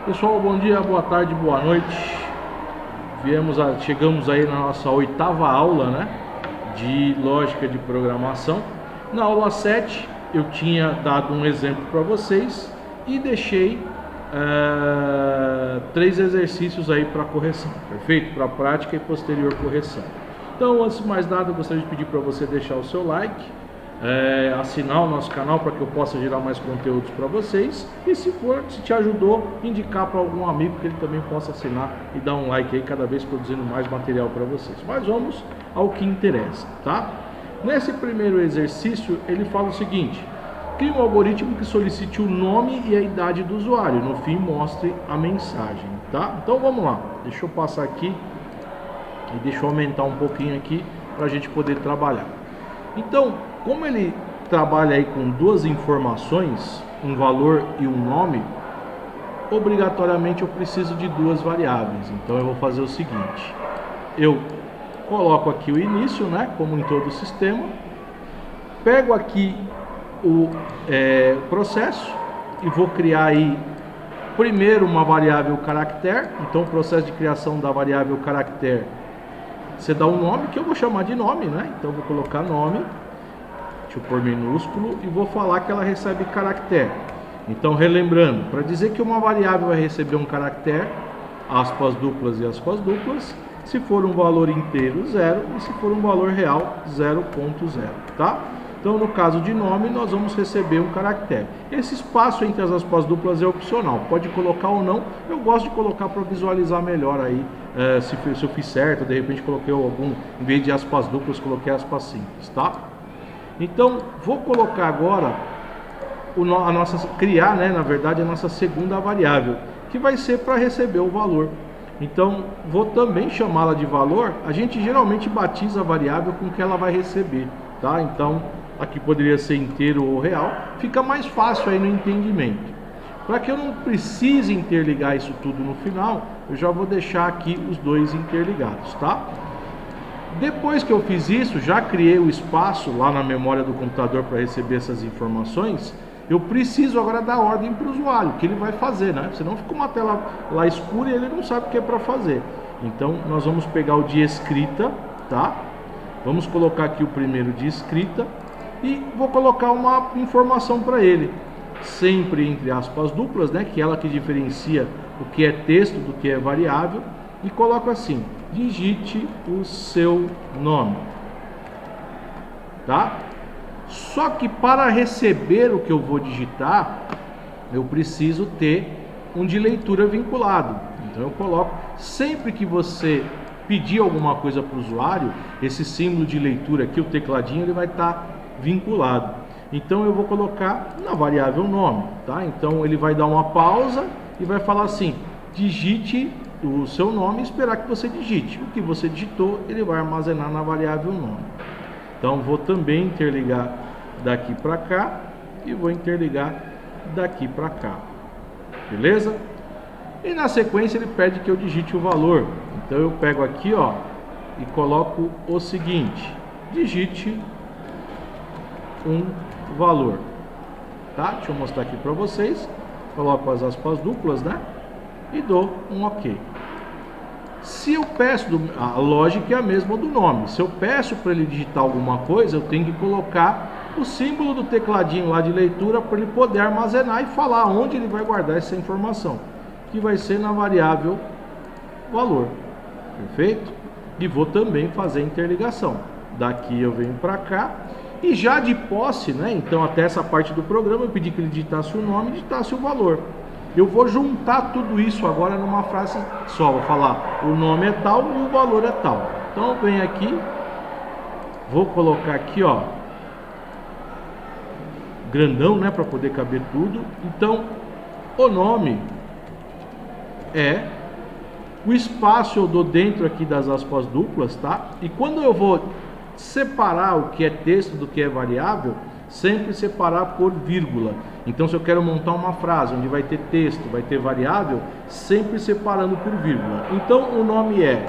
Pessoal, bom dia, boa tarde, boa noite. Chegamos aí na nossa 8ª aula, né, de lógica de programação. Na aula 7 eu tinha dado um exemplo para vocês e deixei 3 exercícios aí para correção, perfeito? Para prática e posterior correção. Então, antes de mais nada, eu gostaria de pedir para você deixar o seu like, assinar o nosso canal para que eu possa gerar mais conteúdos para vocês, e se te ajudou, indicar para algum amigo que ele também possa assinar e dar um like aí, cada vez produzindo mais material para vocês. Mas vamos ao que interessa, tá? Nesse primeiro exercício ele fala o seguinte: crie um algoritmo que solicite o nome e a idade do usuário, no fim mostre a mensagem, tá? Então vamos lá, deixa eu passar aqui e deixa eu aumentar um pouquinho aqui para a gente poder trabalhar. Então, como ele trabalha aí com duas informações, um valor e um nome, obrigatoriamente eu preciso de duas variáveis. Então eu vou fazer o seguinte: eu coloco aqui o início, né, como em todo o sistema, pego aqui o processo e vou criar aí primeiro uma variável caractere. Então o processo de criação da variável caractere, você dá um nome que eu vou chamar de nome, né? Então eu vou colocar nome, deixa eu pôr minúsculo, e vou falar que ela recebe caractere. Então, relembrando, para dizer que uma variável vai receber um caractere, aspas duplas e aspas duplas, se for um valor inteiro, 0, e se for um valor real, 0.0, tá? Então, no caso de nome, nós vamos receber um caractere. Esse espaço entre as aspas duplas é opcional, pode colocar ou não. Eu gosto de colocar para visualizar melhor aí, se eu fiz certo, de repente coloquei algum, em vez de aspas duplas, coloquei aspas simples, tá? Então, vou colocar agora criar, né, na verdade, a nossa segunda variável, que vai ser para receber o valor. Então, vou também chamá-la de valor. A gente geralmente batiza a variável com que ela vai receber, tá? Então, aqui poderia ser inteiro ou real, fica mais fácil aí no entendimento. Para que eu não precise interligar isso tudo no final, eu já vou deixar aqui os dois interligados, tá? Depois que eu fiz isso, já criei o espaço lá na memória do computador para receber essas informações. Eu preciso agora dar ordem para o usuário, o que ele vai fazer, né? Senão fica uma tela lá escura e ele não sabe o que é para fazer. Então, nós vamos pegar o de escrita, tá? Vamos colocar aqui o primeiro de escrita e vou colocar uma informação para ele, sempre entre aspas duplas, né? Que é ela que diferencia o que é texto do que é variável, e coloco assim: digite o seu nome, tá? Só que para receber o que eu vou digitar, eu preciso ter um de leitura vinculado. Então eu coloco, sempre que você pedir alguma coisa para o usuário, esse símbolo de leitura aqui, o tecladinho, ele vai estar vinculado. Então eu vou colocar na variável nome, tá? Então ele vai dar uma pausa e vai falar assim: digite o seu nome, e esperar que você digite. O que você digitou, ele vai armazenar na variável nome. Então vou também interligar daqui para cá e vou interligar daqui para cá, beleza? E na sequência ele pede que eu digite o valor. Então eu pego aqui, ó, e coloco o seguinte: digite um valor, tá? Deixa eu mostrar aqui para vocês. Coloco as aspas duplas, né? E dou um OK. Se eu peço, a lógica é a mesma do nome. Se eu peço para ele digitar alguma coisa, eu tenho que colocar o símbolo do tecladinho lá de leitura para ele poder armazenar e falar onde ele vai guardar essa informação, que vai ser na variável valor, perfeito? E vou também fazer a interligação. Daqui eu venho para cá e já de posse, né? Então até essa parte do programa eu pedi que ele digitasse o nome e digitasse o valor. Eu vou juntar tudo isso agora numa frase só. Vou falar: o nome é tal e o valor é tal. Então eu venho aqui, vou colocar aqui, ó, grandão, né, para poder caber tudo. Então o nome é o espaço, eu dou dentro aqui das aspas duplas, tá? E quando eu vou separar o que é texto do que é variável, sempre separar por vírgula. Então, se eu quero montar uma frase onde vai ter texto, vai ter variável, sempre separando por vírgula. Então, o nome é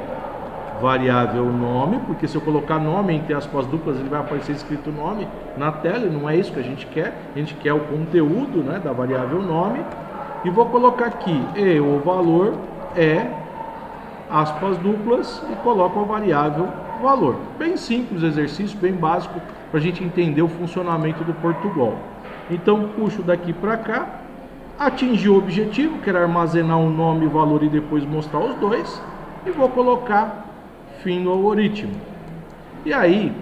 variável nome, porque se eu colocar nome entre aspas duplas, ele vai aparecer escrito nome na tela, e não é isso que a gente quer. A gente quer o conteúdo, né, da variável nome. e vou colocar aqui e o valor é aspas duplas e coloco a variável valor. Bem simples o exercício, bem básico para a gente entender o funcionamento do Portugal. Então puxo daqui para cá, atingi o objetivo, que era armazenar um nome e valor e depois mostrar os dois, e vou colocar fim no algoritmo. E aí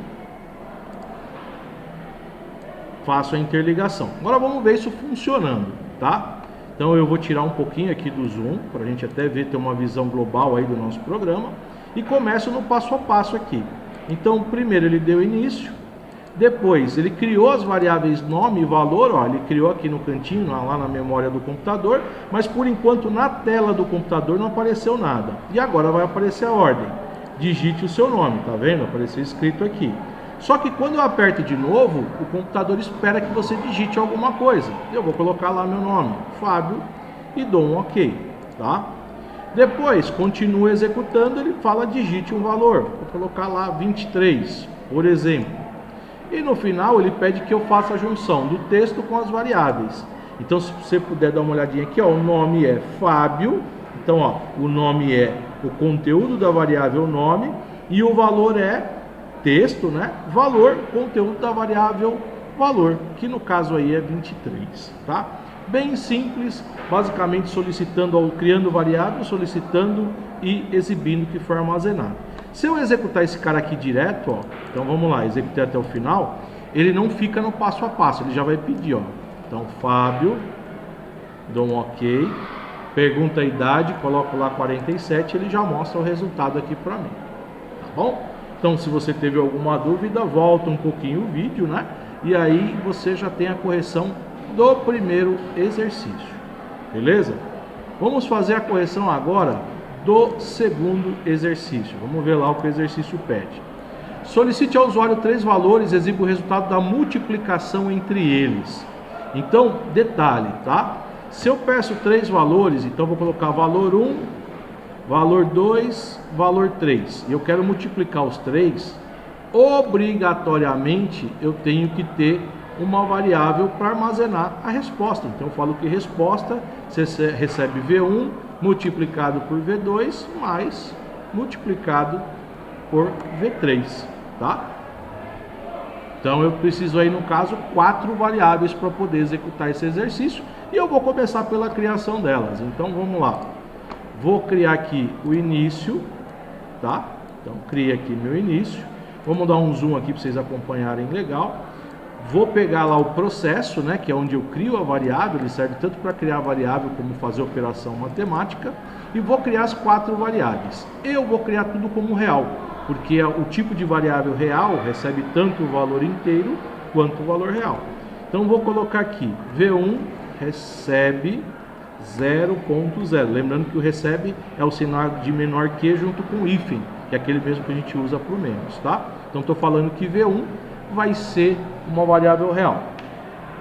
faço a interligação. Agora vamos ver isso funcionando, tá? Então eu vou tirar um pouquinho aqui do zoom, para a gente até ver, ter uma visão global aí do nosso programa. E começo no passo a passo aqui. Então primeiro ele deu início, depois ele criou as variáveis nome e valor, ó, ele criou aqui no cantinho, lá na memória do computador, mas por enquanto na tela do computador não apareceu nada. E agora vai aparecer a ordem. Digite o seu nome, tá vendo? Apareceu escrito aqui. Só que quando eu aperto de novo, o computador espera que você digite alguma coisa. Eu vou colocar lá meu nome, Fábio, e dou um OK, tá? Depois, continua executando, ele fala digite um valor. Vou colocar lá 23, por exemplo. E no final ele pede que eu faça a junção do texto com as variáveis. Então, se você puder dar uma olhadinha aqui, ó, o nome é Fábio. Então, ó, o nome é o conteúdo da variável nome e o valor é texto, né? Valor, conteúdo da variável valor, que no caso aí é 23, tá? Bem simples, basicamente solicitando, criando variável, solicitando e exibindo que foi armazenado. Se eu executar esse cara aqui direto, ó, então vamos lá, executei até o final, ele não fica no passo a passo, ele já vai pedir, ó. Então, Fábio, dou um OK, pergunta a idade, coloco lá 47, ele já mostra o resultado aqui para mim, tá bom? Então, se você teve alguma dúvida, volta um pouquinho o vídeo, né? E aí você já tem a correção do primeiro exercício, beleza? Vamos fazer a correção agora do segundo exercício. Vamos ver lá o que o exercício pede. Solicite ao usuário 3 valores, exiba o resultado da multiplicação entre eles. Então, detalhe, tá? Se eu peço 3 valores, então vou colocar valor 1, valor 2, valor 3. E eu quero multiplicar os 3, obrigatoriamente eu tenho que ter uma variável para armazenar a resposta. Então eu falo que resposta você recebe V1 multiplicado por V2 mais multiplicado por V3, tá? Então eu preciso aí no caso 4 variáveis para poder executar esse exercício e eu vou começar pela criação delas. Então vamos lá. Vou criar aqui o início, tá? Então criei aqui meu início. Vamos dar um zoom aqui para vocês acompanharem legal. Vou pegar lá o processo, né, que é onde eu crio a variável, ele serve tanto para criar a variável como fazer operação matemática, e vou criar as 4 variáveis. Eu vou criar tudo como real, porque o tipo de variável real recebe tanto o valor inteiro quanto o valor real. Então vou colocar aqui, V1 recebe 0.0, lembrando que o recebe é o sinal de menor que junto com o hífen, que é aquele mesmo que a gente usa para o menos, tá? Então estou falando que V1 vai ser uma variável real.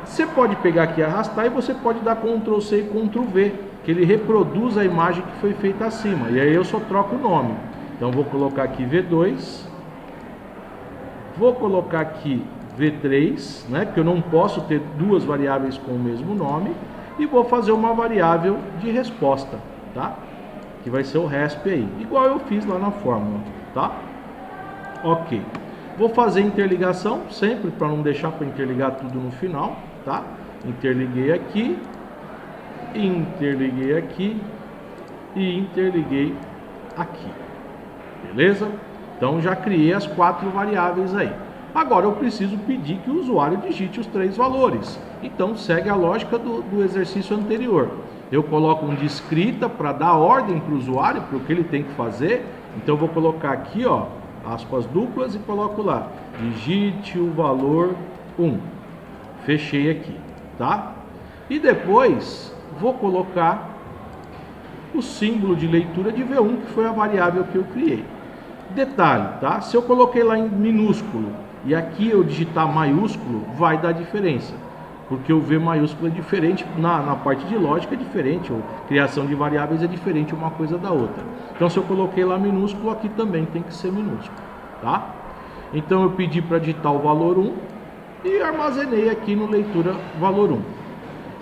Você pode pegar aqui e arrastar e você pode dar Ctrl C e Ctrl V, que ele reproduz a imagem que foi feita acima. E aí eu só troco o nome. Então vou colocar aqui V2, vou colocar aqui V3, né, porque eu não posso ter 2 variáveis com o mesmo nome, e vou fazer uma variável de resposta, tá? Que vai ser o resp aí, igual eu fiz lá na fórmula, tá? Ok. Vou fazer interligação, sempre para não deixar para interligar tudo no final, tá? Interliguei aqui e interliguei aqui. Beleza? Então já criei as 4 variáveis aí. Agora eu preciso pedir que o usuário digite os 3 valores. Então segue a lógica do exercício anterior. Eu coloco um descrita para dar ordem para o usuário, para o que ele tem que fazer. Então eu vou colocar aqui, ó, aspas duplas e coloco lá, digite o valor 1. Fechei aqui, tá? E depois vou colocar o símbolo de leitura de V1, que foi a variável que eu criei. Detalhe, tá? Se eu coloquei lá em minúsculo e aqui eu digitar maiúsculo, vai dar diferença. Porque o V maiúsculo é diferente, na parte de lógica é diferente, ou criação de variáveis é diferente uma coisa da outra. Então se eu coloquei lá minúsculo, aqui também tem que ser minúsculo, tá? Então eu pedi para digitar o valor 1 e armazenei aqui no leitura valor 1.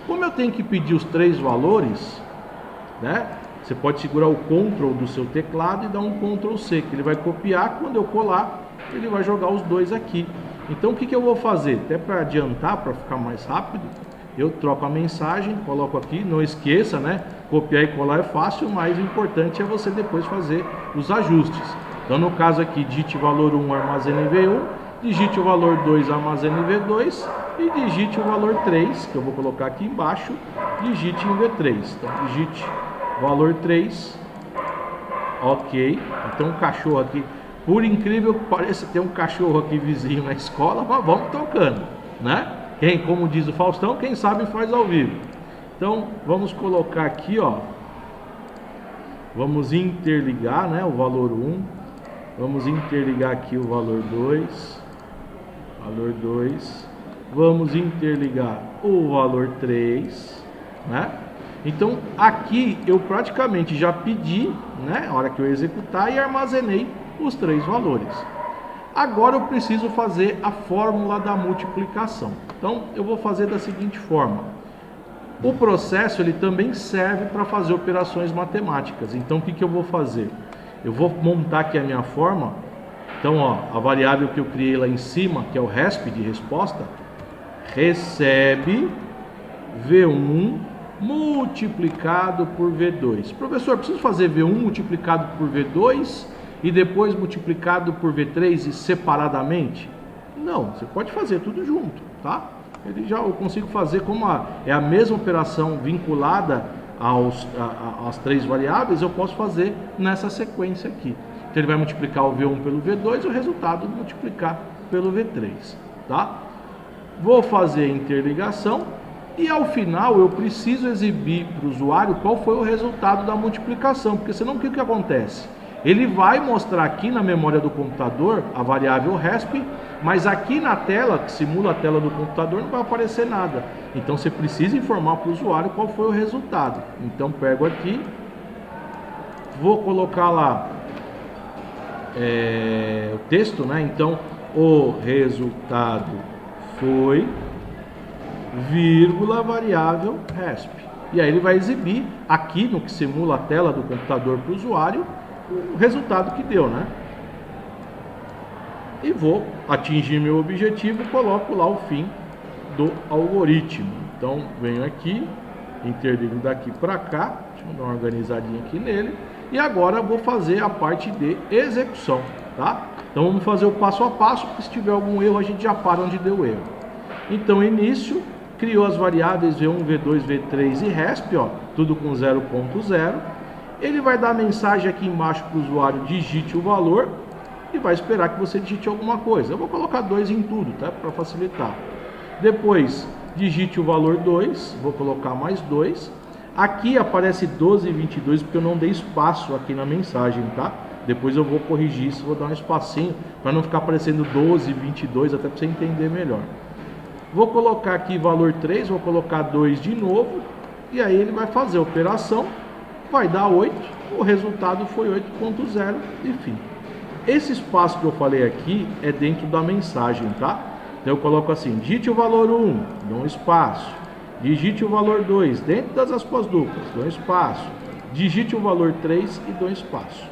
Como eu tenho que pedir os 3 valores, né? Você pode segurar o Ctrl do seu teclado e dar um Ctrl C, que ele vai copiar. Quando eu colar, ele vai jogar os 2 aqui. Então o que eu vou fazer? Até para adiantar, para ficar mais rápido, eu troco a mensagem, coloco aqui. Não esqueça, né? Copiar e colar é fácil, mas o importante é você depois fazer os ajustes. Então no caso aqui, digite o valor 1, armazena em V1, digite o valor 2, armazena em V2 e digite o valor 3, que eu vou colocar aqui embaixo, digite em V3. Então digite valor 3, ok. Então um cachorro aqui, por incrível que pareça, tem um cachorro aqui vizinho na escola, mas vamos tocando, né? Como diz o Faustão, quem sabe faz ao vivo. Então vamos colocar aqui, ó, vamos interligar, né, o valor 1, vamos interligar aqui o valor 2, vamos interligar o valor 3, né? Então aqui eu praticamente já pedi, né, a hora que eu executar, e armazenei os 3 valores. Agora eu preciso fazer a fórmula da multiplicação. Então eu vou fazer da seguinte forma. O processo ele também serve para fazer operações matemáticas. Então o que eu vou fazer? Eu vou montar aqui a minha forma. Então ó, a variável que eu criei lá em cima, que é o resp de resposta, recebe V1 multiplicado por V2. Professor, preciso fazer V1 multiplicado por V2 e depois multiplicado por V3 e separadamente? Não, você pode fazer tudo junto, tá? Eu consigo fazer como é a mesma operação vinculada às 3 variáveis, eu posso fazer nessa sequência aqui. Então ele vai multiplicar o V1 pelo V2 e o resultado multiplicar pelo V3, tá? Vou fazer a interligação e ao final eu preciso exibir para o usuário qual foi o resultado da multiplicação, porque senão o que acontece? Ele vai mostrar aqui na memória do computador a variável resp, mas aqui na tela, que simula a tela do computador, não vai aparecer nada. Então você precisa informar para o usuário qual foi o resultado. Então pego aqui, vou colocar lá o texto, né? Então o resultado foi, vírgula, variável resp. E aí ele vai exibir aqui no que simula a tela do computador para o usuário o resultado que deu, né? E vou atingir meu objetivo, coloco lá o fim do algoritmo. Então venho aqui, interligo daqui para cá, deixa eu dar uma organizadinha aqui nele, e agora vou fazer a parte de execução, tá? Então vamos fazer o passo a passo, porque se tiver algum erro a gente já para onde deu erro. Então início, criou as variáveis V1, V2, V3 e resp, ó, tudo com 0.0. Ele vai dar a mensagem aqui embaixo para o usuário, digite o valor, e vai esperar que você digite alguma coisa. Eu vou colocar 2 em tudo, tá? Para facilitar. Depois, digite o valor 2, vou colocar mais 2. Aqui aparece 12 e 22 porque eu não dei espaço aqui na mensagem, tá? Depois eu vou corrigir isso, vou dar um espacinho para não ficar aparecendo 12 e 22, até para você entender melhor. Vou colocar aqui valor 3, vou colocar 2 de novo, e aí ele vai fazer a operação, vai dar 8, o resultado foi 8.0, enfim. Esse espaço que eu falei aqui é dentro da mensagem, tá? Então eu coloco assim, digite o valor 1, dou um espaço. Digite o valor 2, dentro das aspas duplas, dou um espaço. Digite o valor 3 e dou um espaço.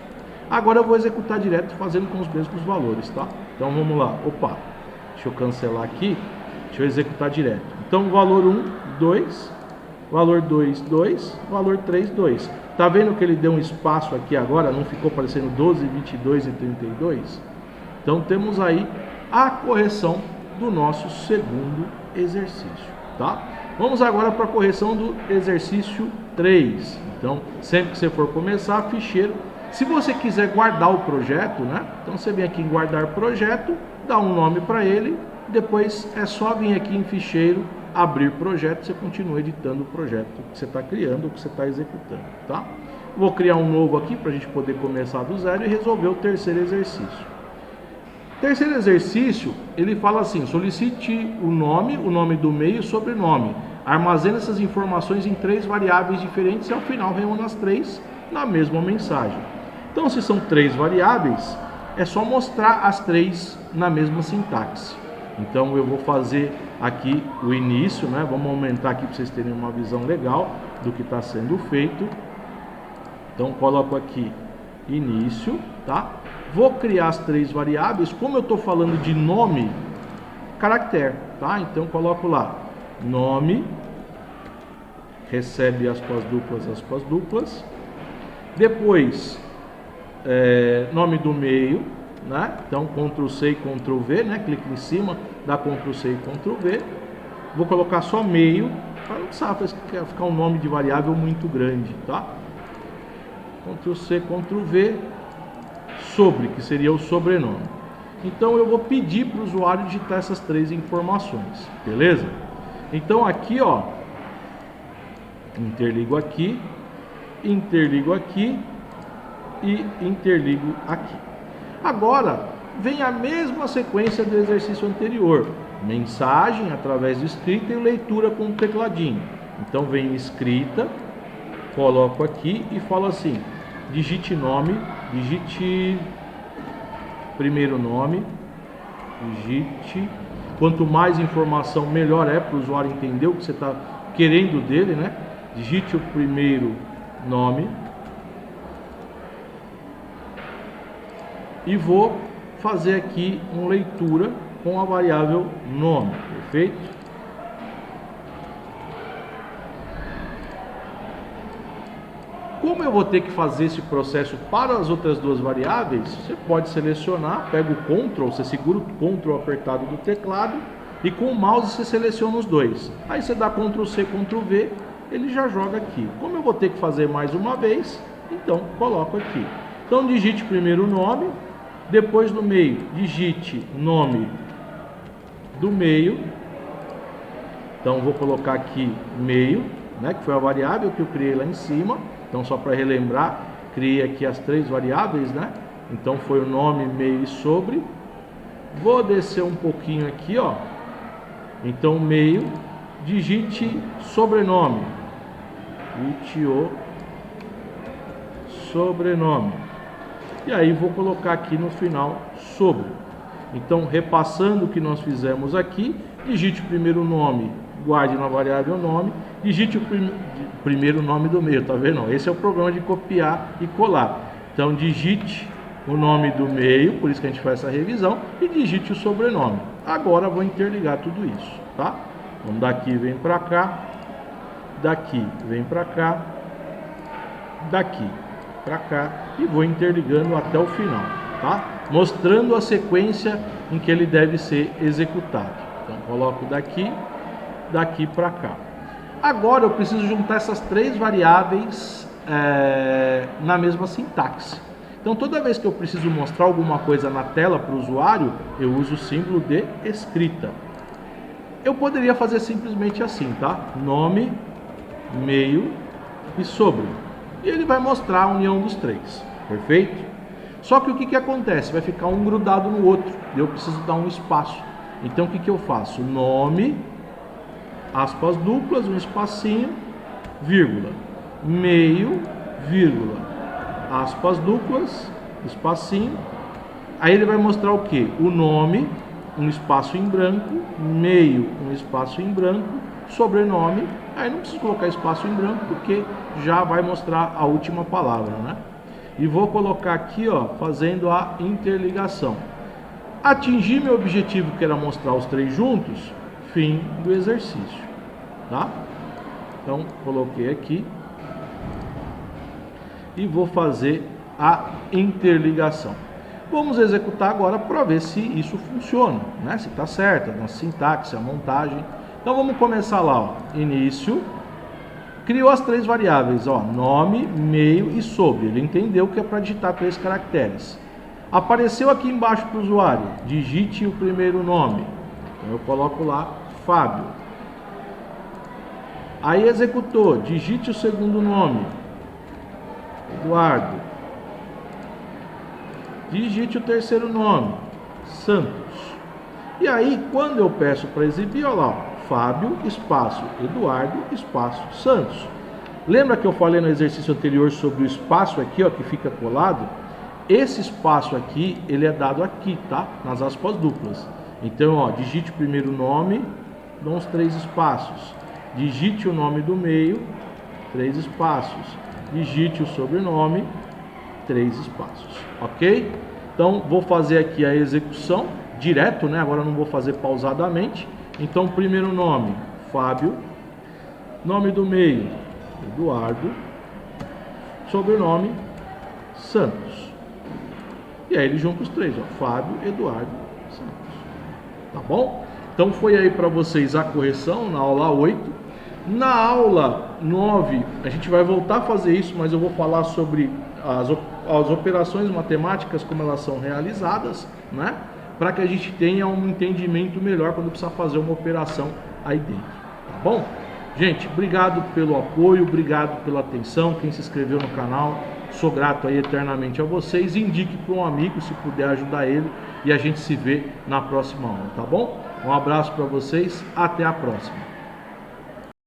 Agora eu vou executar direto fazendo com os mesmos valores, tá? Então vamos lá, opa, deixa eu cancelar aqui, deixa eu executar direto. Então valor 1, 2, valor 2, 2, valor 3, 2. Tá vendo que ele deu um espaço aqui agora, não ficou aparecendo 12, 22 e 32? Então temos aí a correção do nosso segundo exercício, tá? Vamos agora para a correção do exercício 3. Então, sempre que você for começar, ficheiro. Se você quiser guardar o projeto, né? Então você vem aqui em guardar projeto, dá um nome para ele, depois é só vir aqui em ficheiro, abrir projeto, você continua editando o projeto que você está criando, que você está executando, tá? Vou criar um novo aqui para a gente poder começar do zero e resolver o terceiro exercício. Terceiro exercício, ele fala assim, solicite o nome do meio e o sobrenome. Armazena essas informações em 3 variáveis diferentes e ao final reúna as 3 na mesma mensagem. Então, se são 3 variáveis, é só mostrar as 3 na mesma sintaxe. Então eu vou fazer aqui o início, né? Vamos aumentar aqui para vocês terem uma visão legal do que está sendo feito. Então coloco aqui início, tá? Vou criar as 3 variáveis. Como eu estou falando de nome, caractere, tá? Então coloco lá nome, recebe aspas duplas. Depois nome do meio, né? Então Ctrl C e Ctrl V, né? Clique em cima, dá Ctrl C e Ctrl V. Vou colocar só meio, para não precisar ficar um nome de variável muito grande, tá? Ctrl C, Ctrl V, sobre, que seria o sobrenome. Então eu vou pedir para o usuário digitar essas 3 informações, beleza? Então aqui, ó, interligo aqui e interligo aqui. Agora vem a mesma sequência do exercício anterior: mensagem através de escrita e leitura com o tecladinho. Então vem escrita, coloco aqui e falo assim: digite nome, digite primeiro nome, digite. Quanto mais informação, melhor é para o usuário entender o que você está querendo dele, né? Digite o primeiro nome e vou fazer aqui uma leitura com a variável nome, perfeito? Como eu vou ter que fazer esse processo para as outras 2 variáveis, você pode selecionar, pega o Ctrl, você segura o Ctrl apertado do teclado e com o mouse você seleciona os 2. Aí você dá Ctrl C, Ctrl V, ele já joga aqui. Como eu vou ter que fazer mais uma vez, então coloco aqui. Então digite primeiro o nome, depois no meio digite nome do meio. Então vou colocar aqui meio, né, que foi a variável que eu criei lá em cima. Então só para relembrar, criei aqui as 3 variáveis, né? Então foi o nome, meio e sobre. Vou descer um pouquinho aqui, ó. Então meio, digite sobrenome. Digite o sobrenome. E aí vou colocar aqui no final sobre. Então repassando o que nós fizemos aqui, digite o primeiro nome, guarde na variável nome, digite o primeiro nome do meio, tá vendo? Esse é o problema de copiar e colar. Então digite o nome do meio, por isso que a gente faz essa revisão, e digite o sobrenome. Agora vou interligar tudo isso, tá? Então daqui vem para cá, daqui vem para cá, daqui para cá e vou interligando até o final, tá? Mostrando a sequência em que ele deve ser executado. Então coloco daqui para cá. Agora eu preciso juntar essas 3 variáveis na mesma sintaxe. Então toda vez que eu preciso mostrar alguma coisa na tela para o usuário, eu uso o símbolo de escrita. Eu poderia fazer simplesmente assim, tá? Nome, meio e sobre. E ele vai mostrar a união dos 3, perfeito? Só que o que acontece? Vai ficar um grudado no outro, e eu preciso dar um espaço. Então o que eu faço? Nome, aspas duplas, um espacinho, vírgula, meio, vírgula, aspas duplas, espacinho. Aí ele vai mostrar o que? O nome, um espaço em branco, meio, um espaço em branco, sobrenome. Aí não preciso colocar espaço em branco porque já vai mostrar a última palavra, né? E vou colocar aqui, ó, fazendo a interligação. Atingir meu objetivo, que era mostrar os 3 juntos, fim do exercício, tá? Então coloquei aqui e vou fazer a interligação. Vamos executar agora para ver se isso funciona, né? Se está certo, a nossa sintaxe, a montagem. Então vamos começar lá, ó. Início, criou as 3 variáveis, ó, nome, meio e sobre. Ele entendeu que é para digitar 3 caracteres. Apareceu aqui embaixo para o usuário, digite o primeiro nome. Então eu coloco lá Fábio. Aí executou, digite o segundo nome, Eduardo. Digite o terceiro nome, Santos. E aí quando eu peço para exibir, olha lá, Fábio, espaço, Eduardo, espaço, Santos. Lembra que eu falei no exercício anterior sobre o espaço aqui, ó, que fica colado? Esse espaço aqui, ele é dado aqui, tá? Nas aspas duplas. Então, ó, digite o primeiro nome, dá uns 3 espaços. Digite o nome do meio, 3 espaços. Digite o sobrenome, 3 espaços, ok? Então, vou fazer aqui a execução direto, né? Agora eu não vou fazer pausadamente. Então, primeiro nome, Fábio. Nome do meio, Eduardo. Sobrenome, Santos. E aí ele junta os 3, ó, Fábio, Eduardo, Santos. Tá bom? Então foi aí para vocês a correção na aula 8. Na aula 9, a gente vai voltar a fazer isso, mas eu vou falar sobre as operações matemáticas, como elas são realizadas, né? Para que a gente tenha um entendimento melhor quando precisar fazer uma operação aí dentro. Tá bom? Gente, obrigado pelo apoio, obrigado pela atenção, quem se inscreveu no canal, sou grato aí eternamente a vocês. Indique para um amigo se puder ajudar ele e a gente se vê na próxima aula, tá bom? Um abraço para vocês, até a próxima.